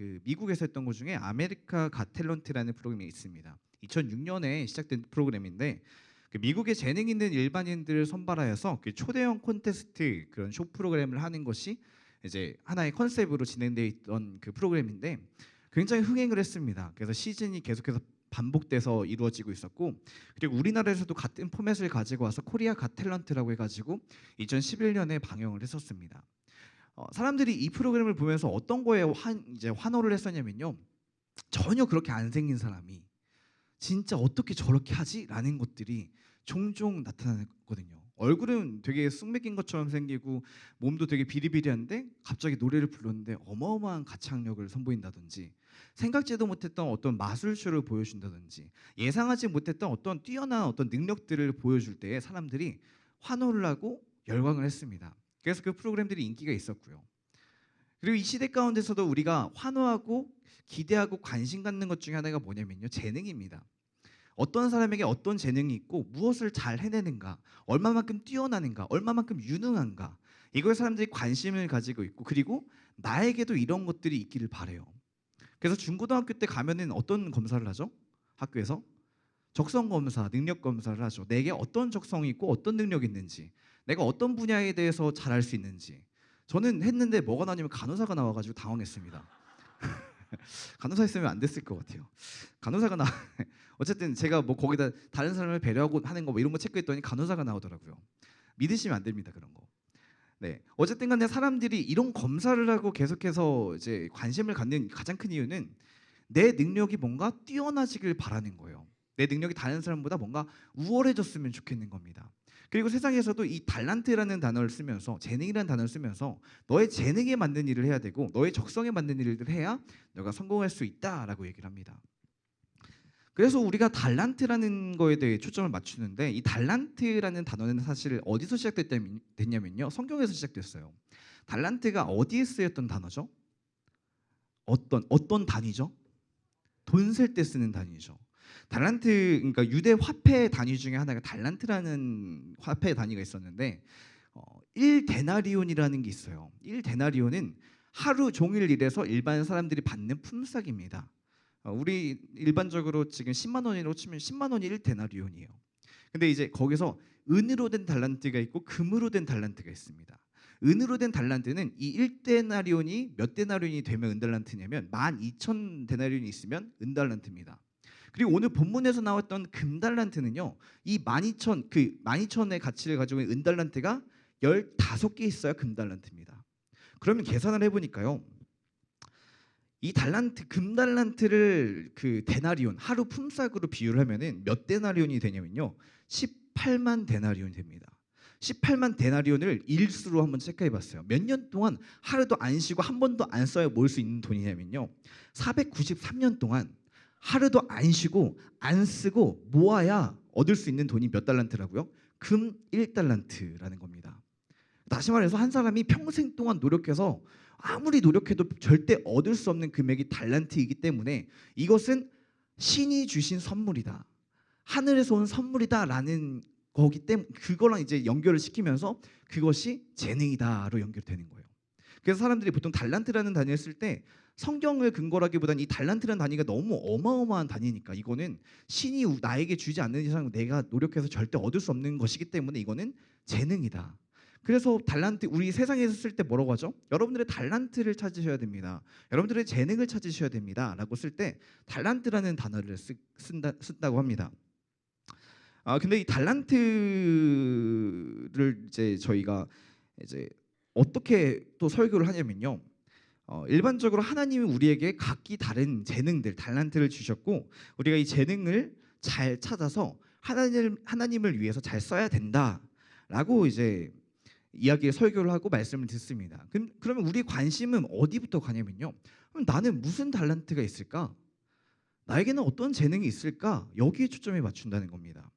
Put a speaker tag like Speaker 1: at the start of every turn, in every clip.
Speaker 1: 그 미국에서 했던 것 중에 아메리카 갓 탤런트라는 프로그램이 있습니다. 2006년에 시작된 프로그램인데 그 미국의 재능 있는 일반인들을 선발하여서 그 초대형 콘테스트 그런 쇼 프로그램을 하는 것이 이제 하나의 컨셉으로 진행되어 있던 그 프로그램인데 굉장히 흥행을 했습니다. 그래서 시즌이 계속해서 반복돼서 이루어지고 있었고 그리고 우리나라에서도 같은 포맷을 가지고 와서 코리아 갓 탤런트라고 해가지고 2011년에 방영을 했었습니다. 사람들이 이 프로그램을 보면서 어떤 거에 이제 환호를 했었냐면요. 전혀 그렇게 안 생긴 사람이 진짜 어떻게 저렇게 하지? 라는 것들이 종종 나타나거든요. 얼굴은 되게 쑥맥인 것처럼 생기고 몸도 되게 비리비리한데 갑자기 노래를 불렀는데 어마어마한 가창력을 선보인다든지 생각지도 못했던 어떤 마술쇼를 보여준다든지 예상하지 못했던 어떤 뛰어난 어떤 능력들을 보여줄 때 사람들이 환호를 하고 열광을 했습니다. 그래서 그 프로그램들이 인기가 있었고요. 그리고 이 시대 가운데서도 우리가 환호하고 기대하고 관심 갖는 것 중에 하나가 뭐냐면요. 재능입니다. 어떤 사람에게 어떤 재능이 있고 무엇을 잘 해내는가, 얼마만큼 뛰어나는가, 얼마만큼 유능한가 이걸 사람들이 관심을 가지고 있고 그리고 나에게도 이런 것들이 있기를 바래요. 그래서 중고등학교 때 가면은 어떤 검사를 하죠? 학교에서 적성 검사, 능력 검사를 하죠. 내게 어떤 적성이 있고 어떤 능력이 있는지, 내가 어떤 분야에 대해서 잘할 수 있는지. 저는 했는데 뭐가 나냐면 간호사가 나와가지고 당황했습니다. 간호사 했으면 안 됐을 것 같아요. 간호사가 나 어쨌든 제가 뭐 거기다 다른 사람을 배려하고 하는 거 뭐 이런 거 체크했더니 간호사가 나오더라고요. 믿으시면 안 됩니다 그런 거. 네, 어쨌든 간에 사람들이 이런 검사를 하고 계속해서 이제 관심을 갖는 가장 큰 이유는 내 능력이 뭔가 뛰어나지길 바라는 거예요. 내 능력이 다른 사람보다 뭔가 우월해졌으면 좋겠는 겁니다. 그리고 세상에서도 이 달란트라는 단어를 쓰면서 재능이라는 단어를 쓰면서 너의 재능에 맞는 일을 해야 되고 너의 적성에 맞는 일을 해야 너가 성공할 수 있다라고 얘기를 합니다. 그래서 우리가 달란트라는 거에 대해 초점을 맞추는데 이 달란트라는 단어는 사실 어디서 시작됐냐면요. 성경에서 시작됐어요. 달란트가 어디에 쓰였던 단어죠? 어떤 단위죠? 돈 셀 때 쓰는 단위죠. 달란트 그러니까 유대 화폐 단위 중에 하나가 달란트라는 화폐 단위가 있었는데 1데나리온이라는 게 있어요. 1데나리온은 하루 종일 일해서 일반 사람들이 받는 품삯입니다. 우리 일반적으로 지금 10만 원으로 치면 10만 원이 1데나리온이에요. 근데 이제 거기서 은으로 된 달란트가 있고 금으로 된 달란트가 있습니다. 은으로 된 달란트는 이 1데나리온이 몇 데나리온이 되면 은달란트냐면 12,000데나리온이 있으면 은달란트입니다. 그리고 오늘 본문에서 나왔던 금달란트는요. 이 12,000 그 12,000의 가치를 가지고 있는 은달란트가 15개 있어야 금달란트입니다. 그러면 계산을 해 보니까요. 이 달란트 금달란트를 그 데나리온 하루 품삯으로 비유를 하면은 몇 데나리온이 되냐면요. 18만 데나리온이 됩니다. 18만 데나리온을 일수로 한번 체크해 봤어요. 몇 년 동안 하루도 안 쉬고 한 번도 안 써야 모을 수 있는 돈이냐면요. 493년 동안 하루도 안 쉬고 안 쓰고 모아야 얻을 수 있는 돈이 몇 달란트라고요? 금 1달란트라는 겁니다. 다시 말해서 한 사람이 평생 동안 노력해서 아무리 노력해도 절대 얻을 수 없는 금액이 달란트이기 때문에 이것은 신이 주신 선물이다. 하늘에서 온 선물이다라는 거기 때문에 그거랑 이제 연결을 시키면서 그것이 재능이다로 연결되는 거예요. 그래서 사람들이 보통 달란트라는 단위를 쓸 때 성경을 근거라기보다는 이 달란트라는 단위가 너무 어마어마한 단위니까 이거는 신이 나에게 주지 않는 이상 내가 노력해서 절대 얻을 수 없는 것이기 때문에 이거는 재능이다. 그래서 달란트 우리 세상에서 쓸 때 뭐라고 하죠? 여러분들의 달란트를 찾으셔야 됩니다. 여러분들의 재능을 찾으셔야 됩니다라고 쓸 때 달란트라는 단어를 쓴다고 합니다. 근데 이 달란트를 이제 저희가 이제 어떻게 또 설교를 하냐면요. 일반적으로 하나님이 우리에게 각기 다른 재능들, 달란트를 주셨고 우리가 이 재능을 잘 찾아서 하나님을 위해서 잘 써야 된다라고 이제 이야기에 설교를 하고 말씀을 듣습니다. 그러면 우리 관심은 어디부터 가냐면요. 그럼 나는 무슨 달란트가 있을까? 나에게는 어떤 재능이 있을까? 여기에 초점을 맞춘다는 겁니다.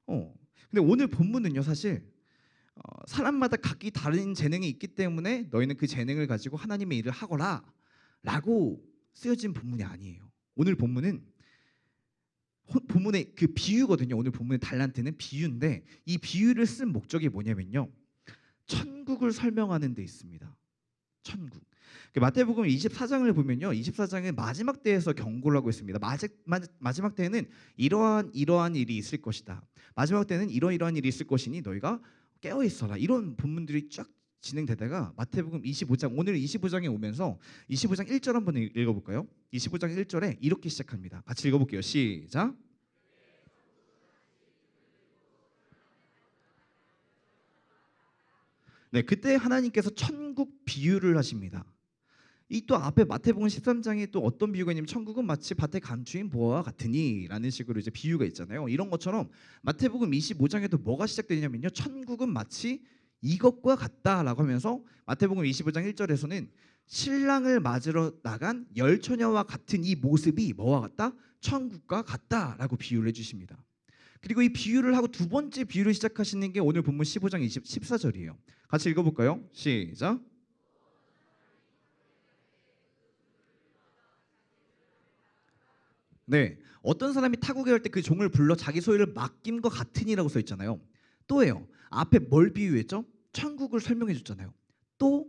Speaker 1: 근데 오늘 본문은요 사실 사람마다 각기 다른 재능이 있기 때문에 너희는 그 재능을 가지고 하나님의 일을 하거라 라고 쓰여진 본문이 아니에요. 오늘 본문은 본문의 그 비유거든요. 오늘 본문의 달란트는 비유인데 이 비유를 쓴 목적이 뭐냐면요. 천국을 설명하는 데 있습니다. 천국. 마태복음 24장을 보면요, 24장은 마지막 때에서 경고를 하고 있습니다. 마지막 때에는 이러한 일이 있을 것이다. 마지막 때는 이러이러한 일이 있을 것이니 너희가 깨어 있어라. 이런 본문들이 쫙 진행되다가 마태복음 25장, 오늘 25장에 오면서 25장 1절 한번 읽어볼까요? 25장 1절에 이렇게 시작합니다. 같이 읽어볼게요. 시작. 네, 그때 하나님께서 천국 비유를 하십니다. 이 또 앞에 마태복음 13장에 또 어떤 비유가 있냐면 천국은 마치 밭에 감추인 보화와 같으니라는 식으로 이제 비유가 있잖아요. 이런 것처럼 마태복음 25장에도 뭐가 시작되냐면요, 천국은 마치 이것과 같다라고 하면서 마태복음 25장 1절에서는 신랑을 맞으러 나간 열 처녀와 같은 이 모습이 뭐와 같다? 천국과 같다라고 비유를 해주십니다. 그리고 이 비유를 하고 두 번째 비유를 시작하시는 게 오늘 본문 15장 14절이에요. 같이 읽어볼까요? 시작. 네, 어떤 사람이 타국에 갈 때 그 종을 불러 자기 소유를 맡김과 같으니라고 써 있잖아요. 또예요. 앞에 뭘 비유했죠? 천국을 설명해 줬잖아요. 또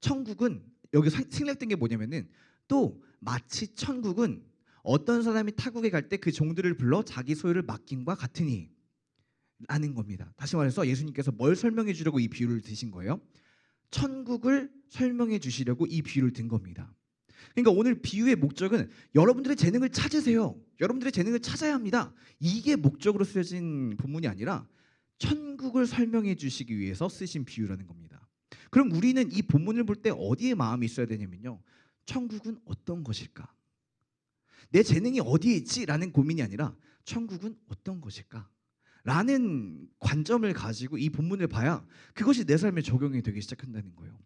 Speaker 1: 천국은 여기 생략된 게 뭐냐면은 또 마치 천국은 어떤 사람이 타국에 갈 때 그 종들을 불러 자기 소유를 맡김과 같으니 라는 겁니다. 다시 말해서 예수님께서 뭘 설명해 주려고 이 비유를 드신 거예요? 천국을 설명해 주시려고 이 비유를 든 겁니다. 그러니까 오늘 비유의 목적은 여러분들의 재능을 찾으세요. 여러분들의 재능을 찾아야 합니다. 이게 목적으로 쓰여진 본문이 아니라 천국을 설명해 주시기 위해서 쓰신 비유라는 겁니다. 그럼 우리는 이 본문을 볼 때 어디에 마음이 있어야 되냐면요, 천국은 어떤 것일까? 내 재능이 어디에 있지? 라는 고민이 아니라 천국은 어떤 것일까? 라는 관점을 가지고 이 본문을 봐야 그것이 내 삶에 적용이 되기 시작한다는 거예요.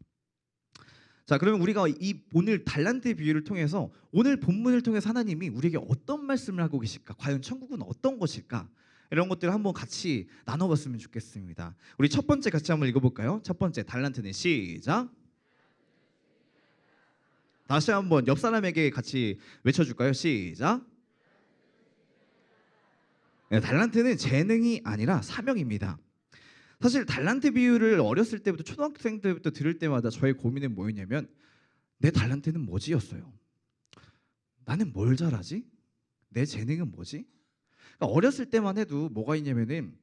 Speaker 1: 자, 그러면 우리가 이 오늘 달란트 비유를 통해서 오늘 본문을 통해서 하나님이 우리에게 어떤 말씀을 하고 계실까? 과연 천국은 어떤 것일까? 이런 것들을 한번 같이 나눠봤으면 좋겠습니다. 우리 첫 번째 같이 한번 읽어볼까요? 첫 번째 달란트는 시작. 다시 한번 옆 사람에게 같이 외쳐줄까요? 시작. 네, 달란트는 재능이 아니라 사명입니다. 사실 달란트 비유를 어렸을 때부터 초등학생 때부터 들을 때마다 저의 고민은 뭐였냐면 내 달란트는 뭐지였어요. 나는 뭘 잘하지? 내 재능은 뭐지? 그러니까 어렸을 때만 해도 뭐가 있냐면은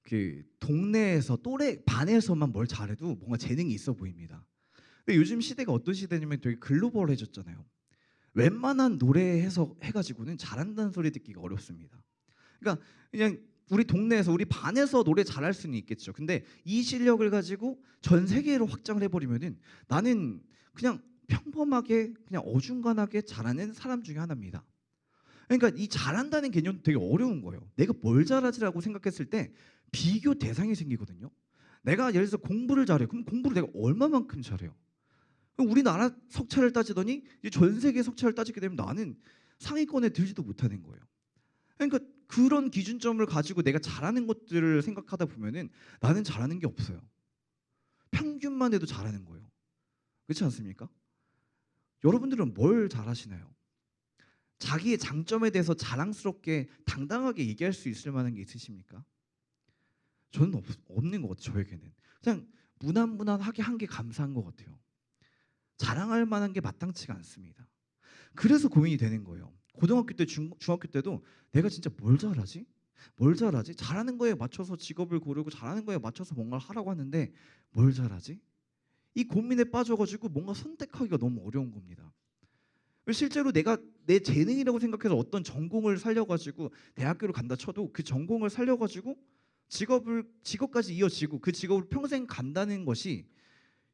Speaker 1: 그 동네에서 또래 반에서만 뭘 잘해도 뭔가 재능이 있어 보입니다. 근데 요즘 시대가 어떤 시대냐면 되게 글로벌해졌잖아요. 웬만한 노래 해가지고는 잘한다는 소리 듣기가 어렵습니다. 그러니까 그냥 우리 동네에서 우리 반에서 노래 잘할 수는 있겠죠. 근데 이 실력을 가지고 전 세계로 확장을 해버리면은 나는 그냥 평범하게 그냥 어중간하게 잘하는 사람 중에 하나입니다. 그러니까 이 잘한다는 개념도 되게 어려운 거예요. 내가 뭘 잘하지라고 생각했을 때 비교 대상이 생기거든요. 내가 예를 들어서 공부를 잘해. 그럼 공부를 내가 얼마만큼 잘해요? 그럼 우리나라 석차를 따지더니 이제 전 세계 석차를 따지게 되면 나는 상위권에 들지도 못하는 거예요. 그러니까 그런 기준점을 가지고 내가 잘하는 것들을 생각하다 보면은 나는 잘하는 게 없어요. 평균만 해도 잘하는 거예요. 그렇지 않습니까? 여러분들은 뭘 잘하시나요? 자기의 장점에 대해서 자랑스럽게 당당하게 얘기할 수 있을 만한 게 있으십니까? 저는 없는 것 같아요. 저에게는 그냥 무난무난하게 한 게 감사한 것 같아요. 자랑할 만한 게 마땅치가 않습니다. 그래서 고민이 되는 거예요. 고등학교 때, 중학교 때도 내가 진짜 뭘 잘하지? 뭘 잘하지? 잘하는 거에 맞춰서 직업을 고르고 잘하는 거에 맞춰서 뭔가를 하라고 하는데 뭘 잘하지? 이 고민에 빠져가지고 뭔가 선택하기가 너무 어려운 겁니다. 실제로 내가 내 재능이라고 생각해서 어떤 전공을 살려가지고 대학교를 간다 쳐도 그 전공을 살려가지고 직업까지 이어지고 그 직업을 평생 간다는 것이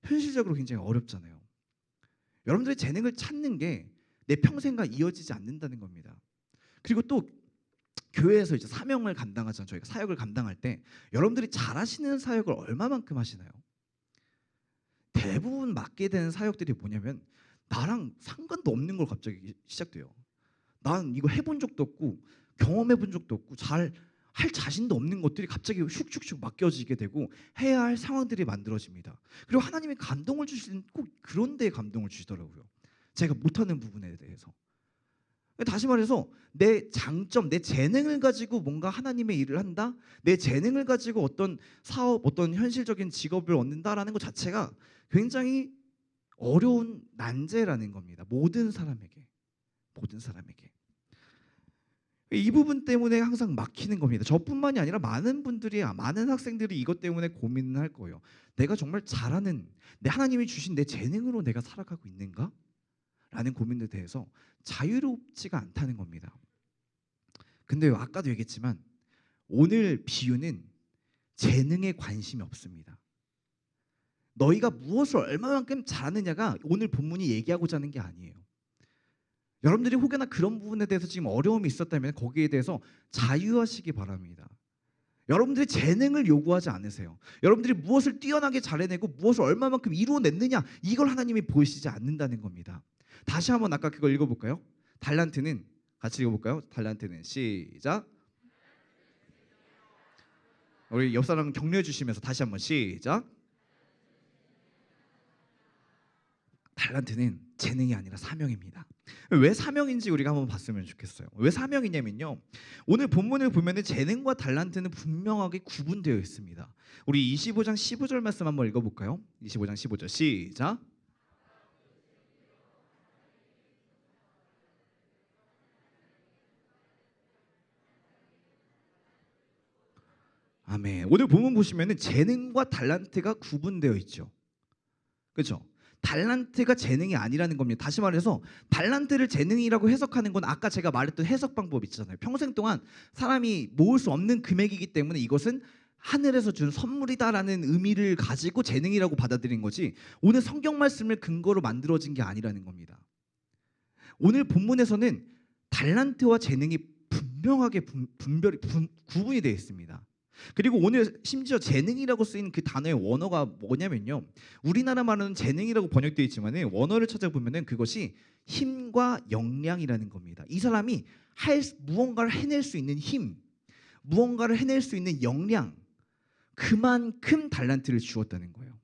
Speaker 1: 현실적으로 굉장히 어렵잖아요. 여러분들의 재능을 찾는 게 내 평생과 이어지지 않는다는 겁니다. 그리고 또 교회에서 이제 사명을 감당하잖아요. 저희가 사역을 감당할 때 여러분들이 잘하시는 사역을 얼마만큼 하시나요? 대부분 맡게 되는 사역들이 뭐냐면 나랑 상관도 없는 걸 갑자기 시작돼요. 난 이거 해본 적도 없고 경험해본 적도 없고 잘 할 자신도 없는 것들이 갑자기 슉슉슉 맡겨지게 되고 해야 할 상황들이 만들어집니다. 그리고 하나님이 감동을 주시는 꼭 그런 데에 감동을 주시더라고요. 제가 못하는 부분에 대해서. 다시 말해서 내 장점, 내 재능을 가지고 뭔가 하나님의 일을 한다? 내 재능을 가지고 어떤 사업, 어떤 현실적인 직업을 얻는다라는 것 자체가 굉장히 어려운 난제라는 겁니다. 모든 사람에게. 모든 사람에게. 이 부분 때문에 항상 막히는 겁니다. 저뿐만이 아니라 많은 분들이, 많은 학생들이 이것 때문에 고민을 할 거예요. 내가 정말 잘하는, 내 하나님이 주신 내 재능으로 내가 살아가고 있는가? 라는 고민에 대해서 자유롭지가 않다는 겁니다. 근데 아까도 얘기했지만 오늘 비유는 재능에 관심이 없습니다. 너희가 무엇을 얼마만큼 잘하느냐가 오늘 본문이 얘기하고자 하는 게 아니에요. 여러분들이 혹여나 그런 부분에 대해서 지금 어려움이 있었다면 거기에 대해서 자유하시기 바랍니다. 여러분들이 재능을 요구하지 않으세요. 여러분들이 무엇을 뛰어나게 잘해내고 무엇을 얼마만큼 이루어냈느냐, 이걸 하나님이 보시지 않는다는 겁니다. 다시 한번 아까 그걸 읽어볼까요? 달란트는, 같이 읽어볼까요? 달란트는 시작. 우리 옆 사람 격려해 주시면서 다시 한번 시작. 달란트는 재능이 아니라 사명입니다. 왜 사명인지 우리가 한번 봤으면 좋겠어요. 왜 사명이냐면요, 오늘 본문을 보면 재능과 달란트는 분명하게 구분되어 있습니다. 우리 25장 15절 말씀 한번 읽어볼까요? 25장 15절 시작. 아멘. 오늘 본문 보시면 재능과 달란트가 구분되어 있죠. 그렇죠? 달란트가 재능이 아니라는 겁니다. 다시 말해서 달란트를 재능이라고 해석하는 건 아까 제가 말했던 해석 방법 있잖아요. 평생 동안 사람이 모을 수 없는 금액이기 때문에 이것은 하늘에서 준 선물이다라는 의미를 가지고 재능이라고 받아들인 거지, 오늘 성경 말씀을 근거로 만들어진 게 아니라는 겁니다. 오늘 본문에서는 달란트와 재능이 분명하게 구분이 되어 있습니다. 그리고 오늘 심지어 재능이라고 쓰인 그 단어의 원어가 뭐냐면요, 우리나라 말은 재능이라고 번역되어 있지만 원어를 찾아보면 그것이 힘과 역량이라는 겁니다. 이 사람이 무언가를 해낼 수 있는 힘, 무언가를 해낼 수 있는 역량, 그만큼 달란트를 주었다는 거예요.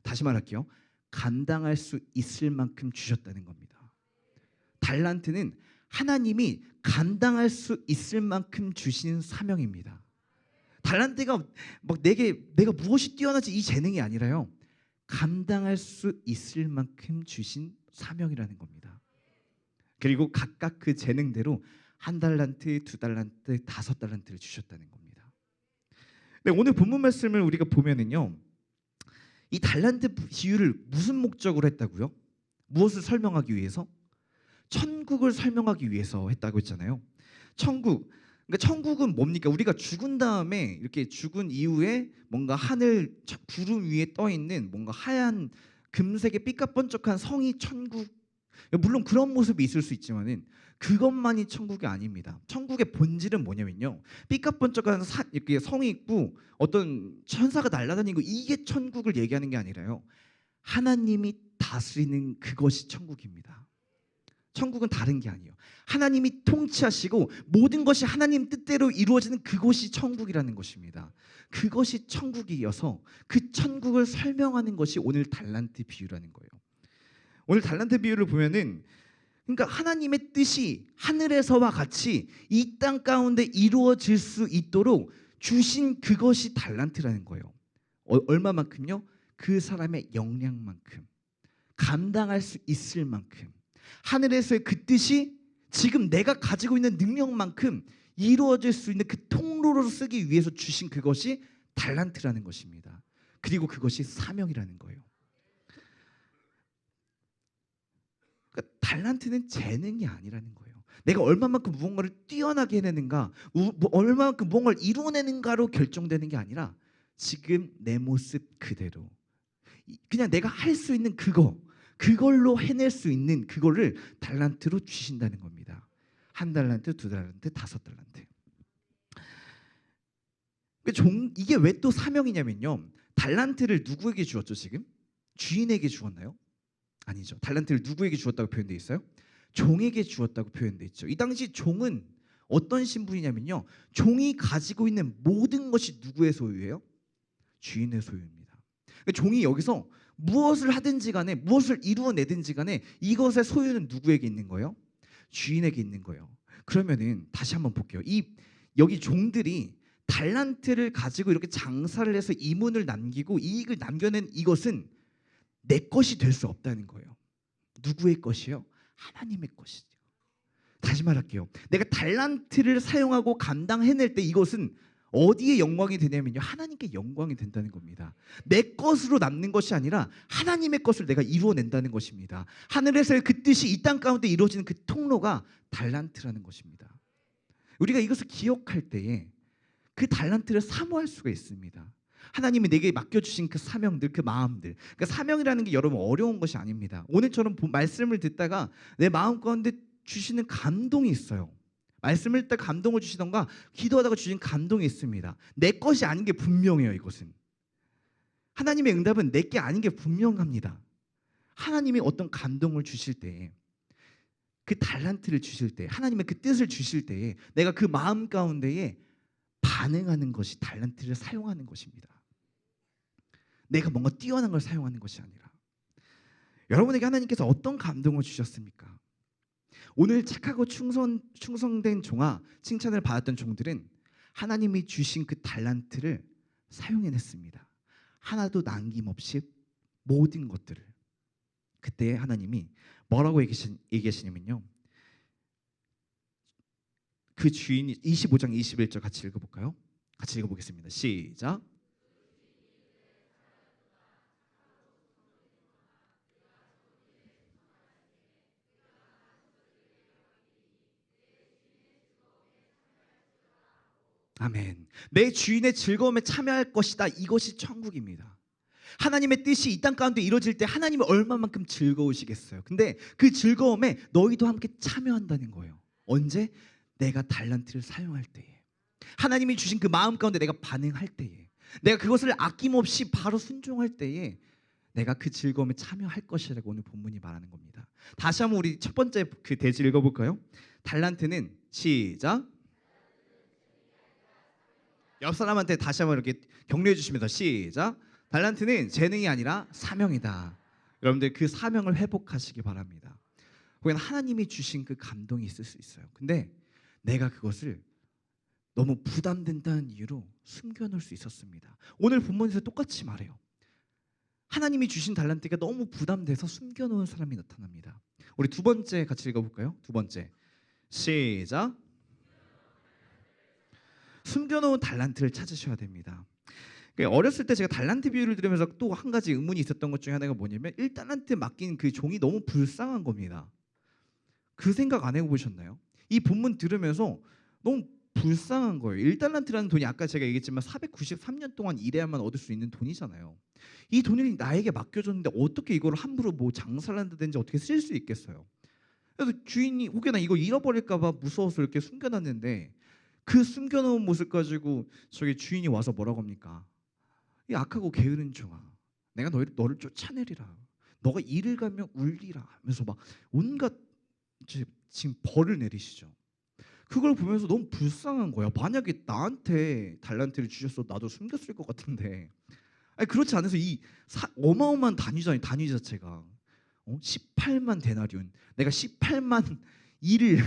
Speaker 1: 다시 말할게요. 감당할 수 있을 만큼 주셨다는 겁니다. 달란트는 하나님이 감당할 수 있을 만큼 주신 사명입니다. 달란트가 막 내가 무엇이 뛰어나지 이 재능이 아니라요, 감당할 수 있을 만큼 주신 사명이라는 겁니다. 그리고 각각 그 재능대로 1달란트, 2달란트, 5달란트를 주셨다는 겁니다. 근데 오늘 본문 말씀을 우리가 보면은요, 이 달란트 비유를 무슨 목적으로 했다고요? 무엇을 설명하기 위해서? 천국을 설명하기 위해서 했다고 했잖아요. 천국. 그러니까 천국은 뭡니까? 우리가 죽은 다음에 이렇게 죽은 이후에 뭔가 하늘 구름 위에 떠 있는 뭔가 하얀 금색의 삐까번쩍한 성이 천국. 물론 그런 모습이 있을 수 있지만은 그것만이 천국이 아닙니다. 천국의 본질은 뭐냐면요, 삐까번쩍한 이렇게 성이 있고 어떤 천사가 날아다니고 이게 천국을 얘기하는 게 아니라요, 하나님이 다스리는 그것이 천국입니다. 천국은 다른 게 아니에요. 하나님이 통치하시고 모든 것이 하나님 뜻대로 이루어지는 그것이 천국이라는 것입니다. 그것이 천국이어서 그 천국을 설명하는 것이 오늘 달란트 비유라는 거예요. 오늘 달란트 비유를 보면은, 그러니까 하나님의 뜻이 하늘에서와 같이 이 땅 가운데 이루어질 수 있도록 주신 그것이 달란트라는 거예요. 얼마만큼요? 그 사람의 역량만큼, 감당할 수 있을 만큼, 하늘에서의 그 뜻이 지금 내가 가지고 있는 능력만큼 이루어질 수 있는 그 통로로 쓰기 위해서 주신 그것이 달란트라는 것입니다. 그리고 그것이 사명이라는 거예요. 그러니까 달란트는 재능이 아니라는 거예요. 내가 얼마만큼 무언가를 뛰어나게 해내는가, 얼마만큼 무언가를 이루어내는가로 결정되는 게 아니라 지금 내 모습 그대로, 그냥 내가 할 수 있는 그걸로 해낼 수 있는 그거를 달란트로 주신다는 겁니다. 1달란트, 2달란트, 5달란트. 이게 왜 또 사명이냐면요, 달란트를 누구에게 주었죠? 지금 주인에게 주었나요? 아니죠. 달란트를 누구에게 주었다고 표현되어 있어요? 종에게 주었다고 표현되어 있죠. 이 당시 종은 어떤 신분이냐면요, 종이 가지고 있는 모든 것이 누구의 소유예요? 주인의 소유입니다. 종이 여기서 무엇을 하든지 간에, 무엇을 이루어내든지 간에 이것의 소유는 누구에게 있는 거예요? 주인에게 있는 거예요. 그러면은 다시 한번 볼게요. 여기 종들이 달란트를 가지고 이렇게 장사를 해서 이문을 남기고 이익을 남겨낸 이것은 내 것이 될 수 없다는 거예요. 누구의 것이요? 하나님의 것이죠. 다시 말할게요. 내가 달란트를 사용하고 감당해낼 때 이것은 어디에 영광이 되냐면요, 하나님께 영광이 된다는 겁니다. 내 것으로 남는 것이 아니라 하나님의 것을 내가 이루어낸다는 것입니다. 하늘에서의 그 뜻이 이 땅 가운데 이루어지는 그 통로가 달란트라는 것입니다. 우리가 이것을 기억할 때에 그 달란트를 사모할 수가 있습니다. 하나님이 내게 맡겨주신 그 사명들, 그 마음들. 그러니까 사명이라는 게 여러분 어려운 것이 아닙니다. 오늘처럼 말씀을 듣다가 내 마음 가운데 주시는 감동이 있어요. 말씀을 듣다 감동을 주시던가 기도하다가 주신 감동이 있습니다. 내 것이 아닌 게 분명해요. 이것은 하나님의 응답은 내 게 아닌 게 분명합니다. 하나님이 어떤 감동을 주실 때에, 그 달란트를 주실 때, 하나님의 그 뜻을 주실 때에 내가 그 마음 가운데에 반응하는 것이 달란트를 사용하는 것입니다. 내가 뭔가 뛰어난 걸 사용하는 것이 아니라. 여러분에게 하나님께서 어떤 감동을 주셨습니까? 오늘 착하고 충성된 종아, 칭찬을 받았던 종들은 하나님이 주신 그 달란트를 사용해냈습니다. 하나도 남김없이 모든 것들을. 그때 하나님이 뭐라고 얘기하시냐면요, 그 주인이 25장 21절 같이 읽어볼까요? 같이 읽어보겠습니다. 시작. 아멘. 내 주인의 즐거움에 참여할 것이다. 이것이 천국입니다. 하나님의 뜻이 이 땅 가운데 이루어질 때 하나님이 얼마만큼 즐거우시겠어요. 근데 그 즐거움에 너희도 함께 참여한다는 거예요. 언제? 내가 달란트를 사용할 때에, 하나님이 주신 그 마음 가운데 내가 반응할 때에, 내가 그것을 아낌없이 바로 순종할 때에 내가 그 즐거움에 참여할 것이라고 오늘 본문이 말하는 겁니다. 다시 한번 우리 첫 번째 그 대지 읽어볼까요? 달란트는, 시작, 옆 사람한테 다시 한번 이렇게 격려해 주시면서 시작. 달란트는 재능이 아니라 사명이다. 여러분들 그 사명을 회복하시기 바랍니다. 거기는 하나님이 주신 그 감동이 있을 수 있어요. 근데 내가 그것을 너무 부담된다는 이유로 숨겨놓을 수 있었습니다. 오늘 본문에서 똑같이 말해요. 하나님이 주신 달란트가 너무 부담돼서 숨겨놓은 사람이 나타납니다. 우리 두 번째 같이 읽어볼까요? 두 번째 시작. 숨겨놓은 달란트를 찾으셔야 됩니다. 어렸을 때 제가 달란트 비유를 들으면서 또 한 가지 의문이 있었던 것 중에 하나가 뭐냐면 1달란트 맡긴 그 종이 너무 불쌍한 겁니다. 그 생각 안 해보셨나요? 이 본문 들으면서 너무 불쌍한 거예요. 1달란트라는 돈이 아까 제가 얘기했지만 493년 동안 일해야만 얻을 수 있는 돈이잖아요. 이 돈을 나에게 맡겨줬는데 어떻게 이걸 함부로 뭐 장사를 한다든지 어떻게 쓸 수 있겠어요? 그래서 주인이 혹여나 이거 잃어버릴까 봐 무서워서 이렇게 숨겨놨는데, 그 숨겨놓은 모습 가지고 저기 주인이 와서 뭐라고 합니까? 이 악하고 게으른 종아, 내가 너를 쫓아내리라. 너가 이를 가면 울리라 하면서 막 온갖 지금 벌을 내리시죠. 그걸 보면서 너무 불쌍한 거야. 만약에 나한테 달란트를 주셨어, 나도 숨겼을 것 같은데. 아니, 그렇지 않아서 이 어마어마한 단위잖아요. 단위 자체가 18만 데나리온. 내가 18만 일을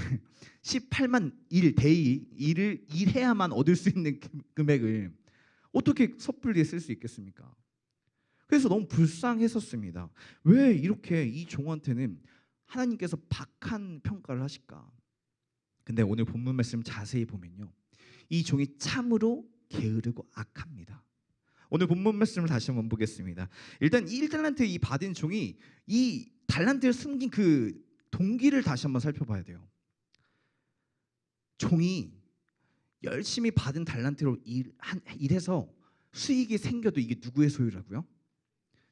Speaker 1: 18만 데이 일을 일해야만 얻을 수 있는 금액을 어떻게 섣불리 쓸 수 있겠습니까? 그래서 너무 불쌍했었습니다. 왜 이렇게 이 종한테는 하나님께서 박한 평가를 하실까? 근데 오늘 본문 말씀 자세히 보면요, 이 종이 참으로 게으르고 악합니다. 오늘 본문 말씀을 다시 한번 보겠습니다. 일단 1달란트 이 받은 종이 이 달란트를 숨긴 그 동기를 다시 한번 살펴봐야 돼요. 종이 열심히 받은 달란트로 일해서 수익이 생겨도 이게 누구의 소유라고요?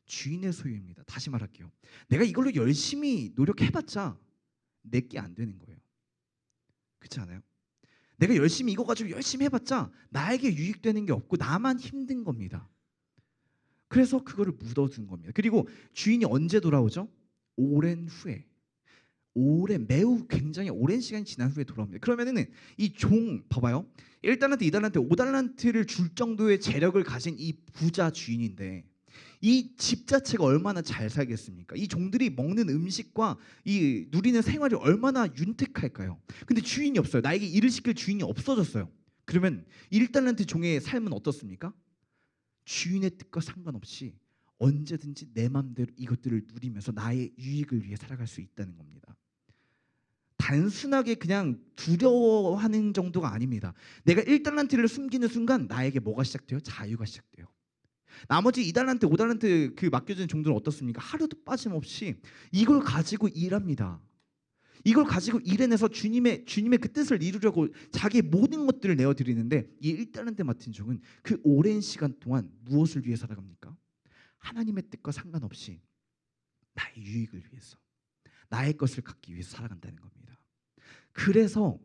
Speaker 1: 주인의 소유입니다. 다시 말할게요. 내가 이걸로 열심히 노력해봤자 내게 안 되는 거예요. 그렇지 않아요? 내가 열심히 이거 가지고 열심히 해봤자 나에게 유익되는 게 없고 나만 힘든 겁니다. 그래서 그거를 묻어둔 겁니다. 그리고 주인이 언제 돌아오죠? 오랜 후에. 매우 굉장히 오랜 시간이 지난 후에 돌아옵니다. 그러면은 이 종 봐봐요. 1달란트, 2달란트, 5달란트를 줄 정도의 재력을 가진 이 부자 주인인데 이 집 자체가 얼마나 잘 살겠습니까? 이 종들이 먹는 음식과 이 누리는 생활이 얼마나 윤택할까요? 근데 주인이 없어요. 나에게 일을 시킬 주인이 없어졌어요. 그러면 1달란트 종의 삶은 어떻습니까? 주인의 뜻과 상관없이 언제든지 내 맘대로 이것들을 누리면서 나의 유익을 위해 살아갈 수 있다는 겁니다. 단순하게 그냥 두려워하는 정도가 아닙니다. 내가 1달란트를 숨기는 순간 나에게 뭐가 시작돼요? 자유가 시작돼요. 나머지 2달란트, 5달란트 그 맡겨진 종들은 어떻습니까? 하루도 빠짐없이 이걸 가지고 일합니다. 이걸 가지고 일해내서 주님의 그 뜻을 이루려고 자기의 모든 것들을 내어드리는데, 이 1달란트 맡은 종은 그 오랜 시간 동안 무엇을 위해 살아갑니까? 하나님의 뜻과 상관없이 나의 유익을 위해서, 나의 것을 갖기 위해서 살아간다는 겁니다. 그래서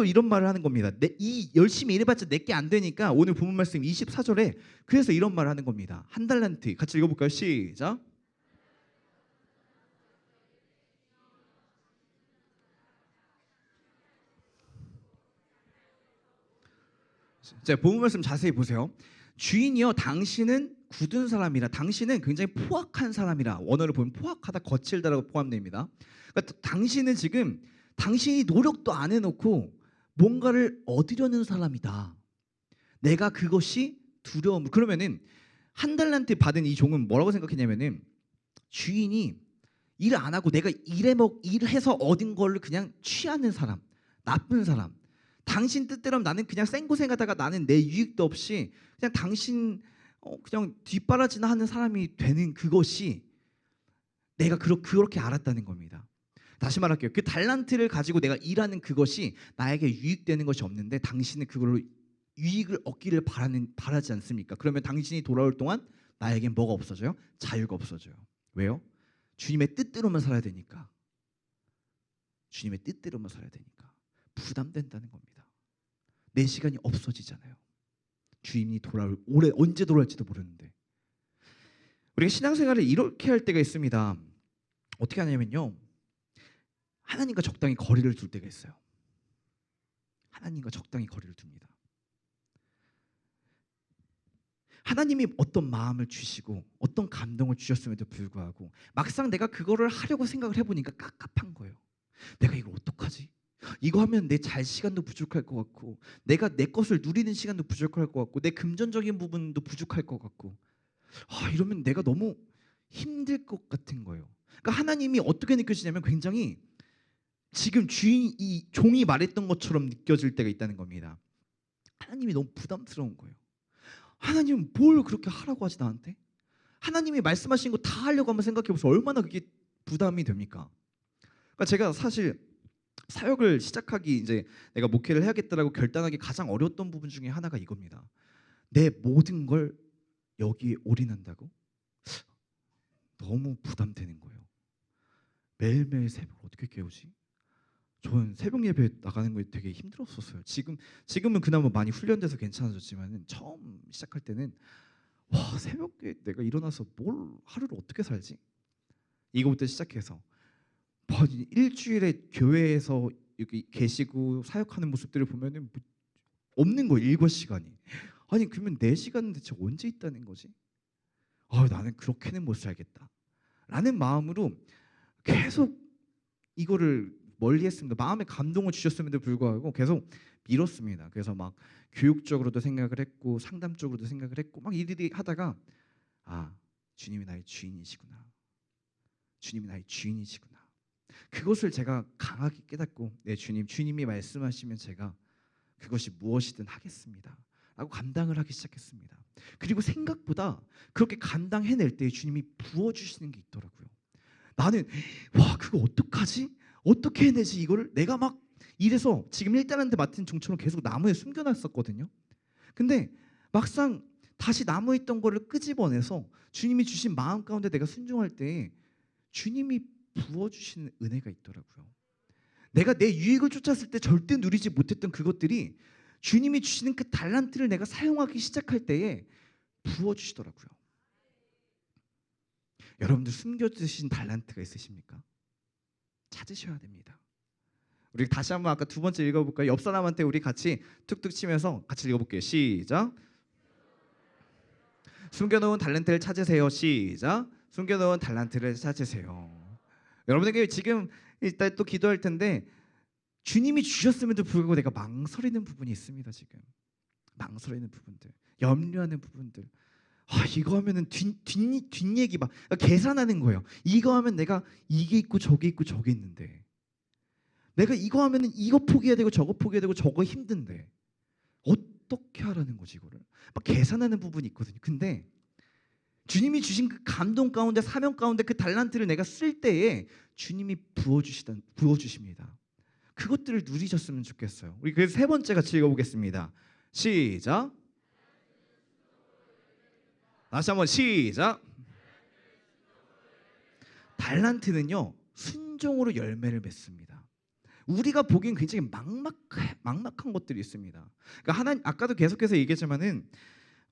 Speaker 1: 이런 말을 하는 겁니다. 이 열심히 일해봤자 내게 안 되니까, 오늘 본문 말씀 24절에 그래서 이런 말을 하는 겁니다. 한 달란트 같이 읽어볼까요? 시작. 자, 본문 말씀 자세히 보세요. 주인이여, 당신은 굳은 사람이라, 당신은 굉장히 포악한 사람이라. 원어를 보면 포악하다, 거칠다라고 포함됩니다. 그러니까 당신은 지금 당신이 노력도 안 해놓고 뭔가를 얻으려는 사람이다. 내가 그것이 두려움. 그러면은 한 달란트 받은 이 종은 뭐라고 생각했냐면은, 주인이 일 안 하고 내가 일해서 얻은 걸 그냥 취하는 사람, 나쁜 사람. 당신 뜻대로 나는 그냥 생고생하다가 나는 내 유익도 없이 그냥 당신 그냥 뒷바라지나 하는 사람이 되는, 그것이 내가 그렇게 알았다는 겁니다. 다시 말할게요. 그 달란트를 가지고 내가 일하는 그것이 나에게 유익되는 것이 없는데, 당신은 그걸로 유익을 얻기를 바라지 않습니까? 그러면 당신이 돌아올 동안 나에겐 뭐가 없어져요? 자유가 없어져요. 왜요? 주님의 뜻대로만 살아야 되니까. 주님의 뜻대로만 살아야 되니까 부담된다는 겁니다. 내 시간이 없어지잖아요. 주님이 언제 돌아올지도 모르는데. 우리가 신앙생활을 이렇게 할 때가 있습니다. 어떻게 하냐면요, 하나님과 적당히 거리를 둘 때가 있어요. 하나님과 적당히 거리를 둡니다. 하나님이 어떤 마음을 주시고 어떤 감동을 주셨음에도 불구하고 막상 내가 그거를 하려고 생각을 해보니까 깝깝한 거예요. 내가 이걸 어떡하지? 이거 하면 내 잘 시간도 부족할 것 같고, 내가 내 것을 누리는 시간도 부족할 것 같고, 내 금전적인 부분도 부족할 것 같고, 이러면 내가 너무 힘들 것 같은 거예요. 그러니까 하나님이 어떻게 느껴지냐면, 굉장히 지금 이 종이 말했던 것처럼 느껴질 때가 있다는 겁니다. 하나님이 너무 부담스러운 거예요. 하나님은 뭘 그렇게 하라고 하지 나한테? 하나님이 말씀하신 거 다 하려고 한번 생각해 보세요. 얼마나 그게 부담이 됩니까? 그러니까 제가 사실 사역을 시작하기, 이제 내가 목회를 해야겠다라고 결단하기 가장 어려웠던 부분 중에 하나가 이겁니다. 내 모든 걸 여기에 올인한다고? 너무 부담되는 거예요. 매일매일 새벽 어떻게 깨우지? 저는 새벽 예배 나가는 거 되게 힘들었었어요. 지금은 그나마 많이 훈련돼서 괜찮아졌지만, 처음 시작할 때는 새벽에 내가 일어나서 하루를 어떻게 살지? 이거부터 시작해서 일주일에 교회에서 여기 계시고 사역하는 모습들을 보면은 없는 거예요. 일과 시간이. 아니 그러면 내 시간은 대체 언제 있다는 거지? 나는 그렇게는 못 살겠다 라는 마음으로 계속 이거를 멀리했습니다. 마음에 감동을 주셨음에도 불구하고 계속 미뤘습니다. 그래서 막 교육적으로도 생각을 했고, 상담적으로도 생각을 했고, 막 이리 하다가 주님이 나의 주인이시구나. 주님이 나의 주인이시구나. 그것을 제가 강하게 깨닫고, 네 주님이 말씀하시면 제가 그것이 무엇이든 하겠습니다 라고 감당을 하기 시작했습니다. 그리고 생각보다 그렇게 감당해낼 때 주님이 부어주시는 게 있더라고요. 나는 그거 어떡하지? 어떻게 해내지 이거를? 내가 막 이래서 지금 1달란트 맡은 종처럼 계속 나무에 숨겨놨었거든요. 근데 막상 다시 나무에 있던 거를 끄집어내서 주님이 주신 마음 가운데 내가 순종할 때 주님이 부어주시는 은혜가 있더라고요. 내가 내 유익을 쫓았을 때 절대 누리지 못했던 그것들이 주님이 주시는 그 달란트를 내가 사용하기 시작할 때에 부어주시더라고요. 여러분들 숨겨두신 달란트가 있으십니까? 찾으셔야 됩니다. 우리 다시 한번 아까 두 번째 읽어볼까요? 옆 사람한테 우리 같이 툭툭 치면서 같이 읽어볼게요. 시작. 숨겨놓은 달란트를 찾으세요. 시작. 숨겨놓은 달란트를 찾으세요. 여러분에게 지금 일단 또 기도할 텐데, 주님이 주셨음에도 불구하고 내가 망설이는 부분이 있습니다. 지금 망설이는 부분들, 염려하는 부분들. 이거 하면은 뒷얘기 막 계산하는 거예요. 이거 하면 내가 이게 있고 저게 있고 저게 있는데, 내가 이거 하면은 이거 포기해야 되고 저거 포기해야 되고 저거 힘든데 어떻게 하라는 거지 이거를. 막 계산하는 부분이 있거든요. 근데 주님이 주신 그 감동 가운데, 사명 가운데 그 달란트를 내가 쓸 때에 주님이 부어주십니다. 그것들을 누리셨으면 좋겠어요. 우리 그래서 세 번째 같이 읽어보겠습니다. 시작. 다시 한번 시작. 달란트는요, 순종으로 열매를 맺습니다. 우리가 보기엔 굉장히 막막한 것들이 있습니다. 그러니까 아까도 계속해서 얘기했지만은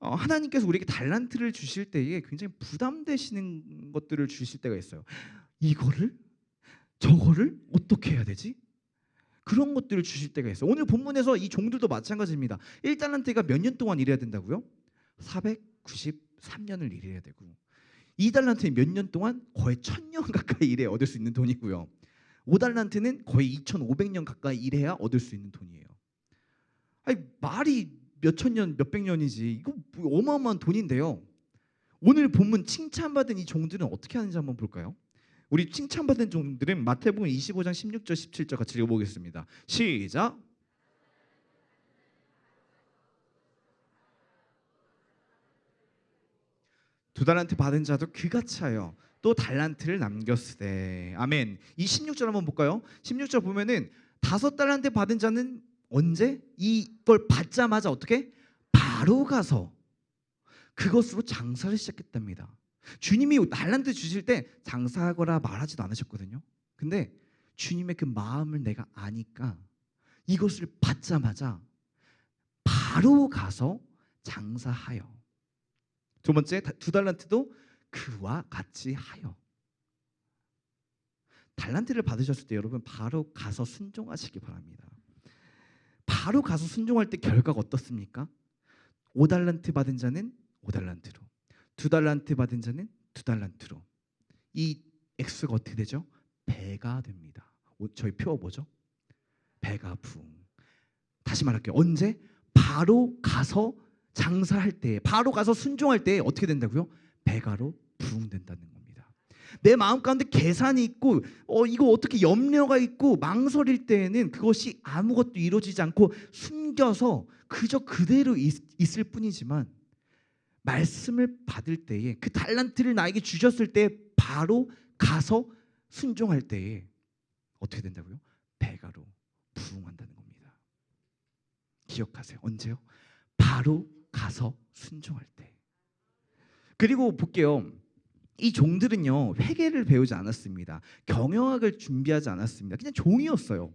Speaker 1: 하나님께서 우리에게 달란트를 주실 때에 굉장히 부담되시는 것들을 주실 때가 있어요. 이거를 저거를 어떻게 해야 되지? 그런 것들을 주실 때가 있어요. 오늘 본문에서 이 종들도 마찬가지입니다. 1달란트가 몇 년 동안 일해야 된다고요? 493년을 일해야 되고, 2달란트는 몇 년 동안 거의 1000년 가까이 일해 얻을 수 있는 돈이고요. 5달란트는 거의 2500년 가까이 일해야 얻을 수 있는 돈이에요. 아니 말이 몇천 년, 몇백 년이지. 이거 어마어마한 돈인데요. 오늘 본문 칭찬받은 이 종들은 어떻게 하는지 한번 볼까요? 우리 칭찬받은 종들은 마태복음 25장 16절 17절 같이 읽어보겠습니다. 시작. 두 달란트 받은 자도 그같이 하여 또 달란트를 남겼으되. 아멘. 이 16절 한번 볼까요? 16절 보면은 5달란트 받은 자는 언제? 이걸 받자마자 어떻게? 바로 가서 그것으로 장사를 시작했답니다. 주님이 달란트 주실 때 장사하거나 말하지도 않으셨거든요. 근데 주님의 그 마음을 내가 아니까 이것을 받자마자 바로 가서 장사하여. 두 번째, 2달란트도 그와 같이 하여. 달란트를 받으셨을 때 여러분 바로 가서 순종하시기 바랍니다. 바로 가서 순종할 때 결과가 어떻습니까? 5달란트 받은 자는 5달란트로, 2달란트 받은 자는 2달란트로. 이 액수가 어떻게 되죠? 배가 됩니다. 저희 표어 뭐죠? 배가 부흥. 다시 말할게요. 언제? 바로 가서 장사할 때, 바로 가서 순종할 때 어떻게 된다고요? 배가로 부흥된다는 겁니다. 내 마음 가운데 계산이 있고 이거 어떻게 염려가 있고 망설일 때에는 그것이 아무것도 이루어지지 않고 숨겨서 그저 그대로 있을 뿐이지만, 말씀을 받을 때에 그 달란트를 나에게 주셨을 때 바로 가서 순종할 때에 어떻게 된다고요? 배가로 부흥한다는 겁니다. 기억하세요. 언제요? 바로 가서 순종할 때. 그리고 볼게요. 이 종들은요, 회계를 배우지 않았습니다. 경영학을 준비하지 않았습니다. 그냥 종이었어요.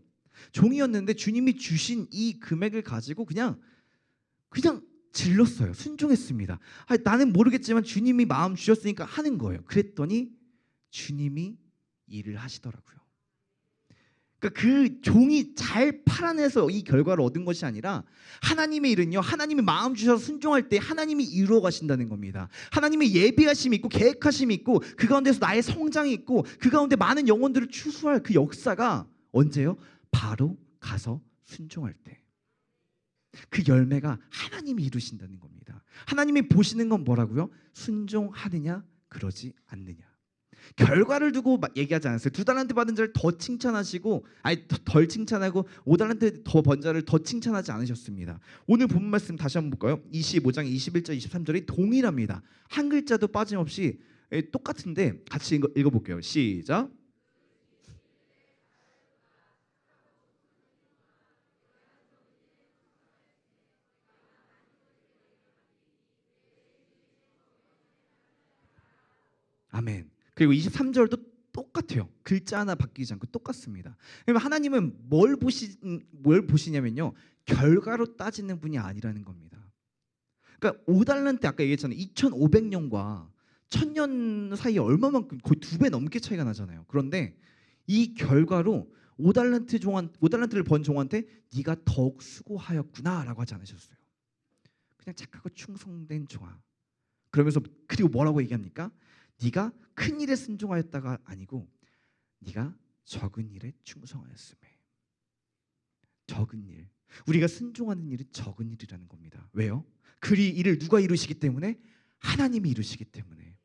Speaker 1: 종이었는데 주님이 주신 이 금액을 가지고 그냥 질렀어요. 순종했습니다. 나는 모르겠지만 주님이 마음 주셨으니까 하는 거예요. 그랬더니 주님이 일을 하시더라고요. 그러니까 그 종이 잘 팔아내서 이 결과를 얻은 것이 아니라, 하나님의 일은요, 하나님이 마음 주셔서 순종할 때 하나님이 이루어 가신다는 겁니다. 하나님의 예비하심이 있고 계획하심이 있고 그 가운데서 나의 성장이 있고 그 가운데 많은 영혼들을 추수할 그 역사가 언제요? 바로 가서 순종할 때. 그 열매가 하나님이 이루신다는 겁니다. 하나님이 보시는 건 뭐라고요? 순종하느냐 그러지 않느냐. 결과를 두고 얘기하지 않았어요. 2달란트 받은 자를 더 칭찬하시고, 덜 칭찬하고 5달란트 더 번 자를 더 칭찬하지 않으셨습니다. 오늘 본문 말씀 다시 한번 볼까요? 25장 21절 23절이 동일합니다. 한 글자도 빠짐없이 똑같은데 같이 읽어볼게요. 시작. 아멘. 그리고 23절도 똑같아요. 글자 하나 바뀌지 않고 똑같습니다. 그러면 하나님은 뭘 보시냐면요, 결과로 따지는 분이 아니라는 겁니다. 그러니까 5달란트 아까 얘기했잖아요. 2500년과 1000년 사이에 얼마만큼, 거의 2배 넘게 차이가 나잖아요. 그런데 이 결과로 5달란트를 번 종한테 네가 더욱 수고하였구나라고 하지 않으셨어요. 그냥 착하고 충성된 종아. 그러면서 그리고 뭐라고 얘기합니까? 네가 큰 일에 순종하였다가 아니고 네가 적은 일에 충성하였음에. 적은 일. 우리가 순종하는 일은 적은 일이라는 겁니다. 왜요? 그 일을 누가 이루시기 때문에? 하나님이 이루시기 때문에.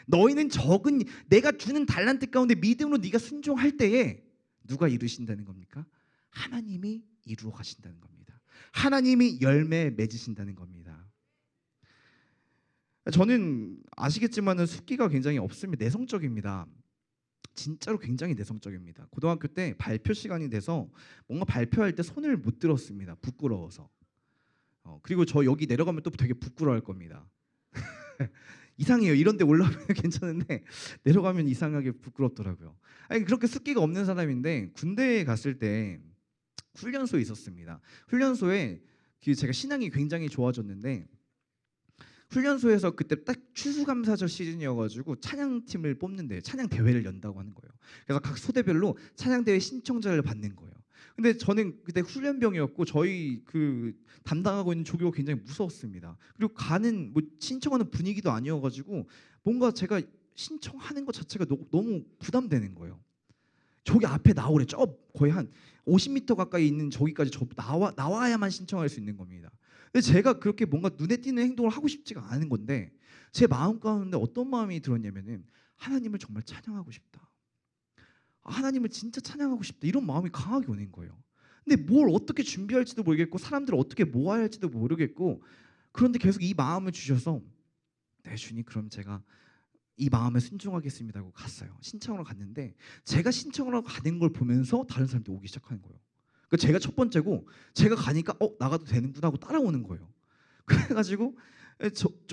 Speaker 1: 너희는 적은 내가 주는 달란트 가운데 믿음으로 네가 순종할 때에 누가 이루신다는 겁니까? 하나님이 이루어 가신다는 겁니다. 하나님이 열매 맺으신다는 겁니다. 저는 아시겠지만은 숫기가 굉장히 없습니다. 내성적입니다. 진짜로 굉장히 내성적입니다. 고등학교 때 발표 시간이 돼서 뭔가 발표할 때 손을 못 들었습니다. 부끄러워서. 그리고 저 여기 내려가면 또 되게 부끄러워할 겁니다. 이상해요. 이런 데 올라오면 괜찮은데 내려가면 이상하게 부끄럽더라고요. 아니 그렇게 숫기가 없는 사람인데 군대에 갔을 때 훈련소에 있었습니다. 훈련소에 제가 신앙이 굉장히 좋아졌는데 훈련소에서 그때 딱 추수감사절 시즌이어가지고 찬양팀을 뽑는데 찬양 대회를 연다고 하는 거예요. 그래서 각 소대별로 찬양 대회 신청자를 받는 거예요. 근데 저는 그때 훈련병이었고 저희 그 담당하고 있는 조교가 굉장히 무서웠습니다. 그리고 가는 뭐 신청하는 분위기도 아니어가지고 뭔가 제가 신청하는 것 자체가 너무 부담되는 거예요. 저기 앞에 나오래. 저 거의 한 50m 가까이 있는 저기까지 나와야만 신청할 수 있는 겁니다. 근데 제가 그렇게 뭔가 눈에 띄는 행동을 하고 싶지가 않은 건데 제 마음 가운데 어떤 마음이 들었냐면은 하나님을 정말 찬양하고 싶다. 하나님을 진짜 찬양하고 싶다. 이런 마음이 강하게 오는 거예요. 근데 뭘 어떻게 준비할지도 모르겠고 사람들을 어떻게 모아야 할지도 모르겠고 그런데 계속 이 마음을 주셔서 네 주님 그럼 제가 이 마음에 순종하겠습니다 하고 갔어요. 신청하러 갔는데 제가 신청하러 가는 걸 보면서 다른 사람들이 오기 시작하는 거예요. 그러니까 제가 첫 번째고 제가 가니까 나가도 되는구나 하고 따라오는 거예요. 그래가지고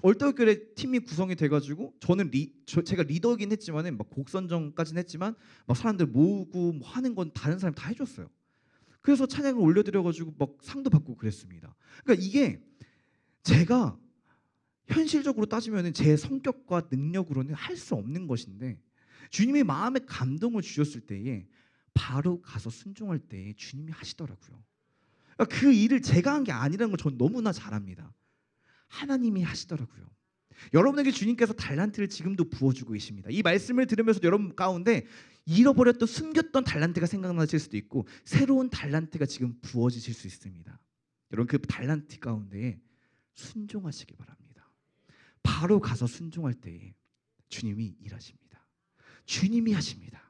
Speaker 1: 얼떨결에 팀이 구성이 돼가지고 저는 제가 리더이긴 했지만은 막 곡 선정까지는 했지만 막 사람들 모으고 뭐 하는 건 다른 사람 다 해줬어요. 그래서 찬양을 올려드려가지고 막 상도 받고 그랬습니다. 그러니까 이게 제가 현실적으로 따지면은 제 성격과 능력으로는 할 수 없는 것인데 주님의 마음에 감동을 주셨을 때에 바로 가서 순종할 때에 주님이 하시더라고요. 그러니까 그 일을 제가 한 게 아니라는 걸 저는 너무나 잘 압니다. 하나님이 하시더라고요. 여러분에게 주님께서 달란트를 지금도 부어주고 계십니다. 이 말씀을 들으면서 여러분 가운데 잃어버렸던 숨겼던 달란트가 생각나실 수도 있고 새로운 달란트가 지금 부어지실 수 있습니다. 여러분 그 달란트 가운데에 순종하시기 바랍니다. 바로 가서 순종할 때에 주님이 일하십니다. 주님이 하십니다.